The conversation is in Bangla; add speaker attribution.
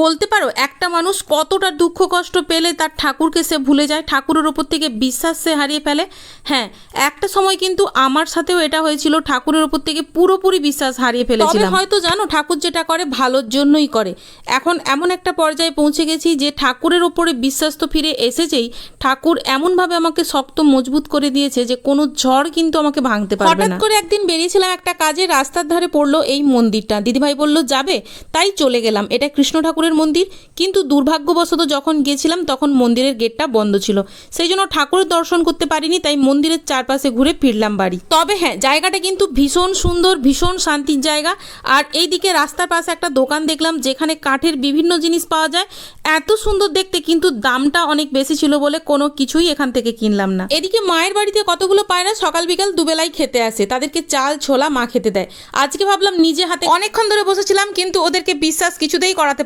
Speaker 1: বলতে পারো একটা মানুষ কতটা দুঃখ কষ্ট পেলে তার ঠাকুরকে সে ভুলে যায়, ঠাকুরের ওপর থেকে বিশ্বাস সে হারিয়ে ফেলে। হ্যাঁ, একটা সময় কিন্তু আমার সাথেও এটা হয়েছিল, ঠাকুরের ওপর থেকে পুরোপুরি বিশ্বাস হারিয়ে ফেলেছিলাম। তবে হয়তো জানো, ঠাকুর যেটা করে ভালোর জন্যই করে। এখন এমন একটা পর্যায়ে পৌঁছে গেছি যে ঠাকুরের ওপরে বিশ্বাস তো ফিরে এসেছেই, ঠাকুর এমনভাবে আমাকে শক্ত মজবুত করে দিয়েছে যে কোনো ঝড় কিন্তু আমাকে ভাঙতে পারবে না। হঠাৎ করে একদিন বেরিয়েছিলাম একটা কাজে, রাস্তার ধারে পড়লো এই মন্দিরটা। দিদিভাই বলল যাবে, তাই চলে গেলাম। এটা কৃষ্ণ ঠাকুরের মন্দির, কিন্তু দুর্ভাগ্যবশত যখন গেছিলাম তখন মন্দিরের গেটটা বন্ধ ছিল, সেই জন্য ঠাকুরের দর্শন করতে পারিনি। তাই মন্দিরের চারপাশে ঘুরে ফিরলাম বাড়ি। তবে হ্যাঁ, জায়গাটা কিন্তু ভীষণ সুন্দর, ভীষণ শান্তির জায়গা। আর এইদিকে রাস্তার পাশে একটা দোকান দেখলাম যেখানে কাঠের বিভিন্ন জিনিস পাওয়া যায়, এত সুন্দর দেখতে, কিন্তু দামটা অনেক বেশি ছিল বলে কোনো কিছুই এখান থেকে কিনলাম না। এদিকে মায়ের বাড়িতে কতগুলো পায়রা সকাল বিকাল দুবেলাই খেতে আসে, তাদেরকে চাল ছোলা মা খেতে দেয়। আজকে ভাবলাম নিজে হাতে, অনেকক্ষণ ধরে বসেছিলাম কিন্তু ওদেরকে বিশ্বাস কিছুতেই করাতে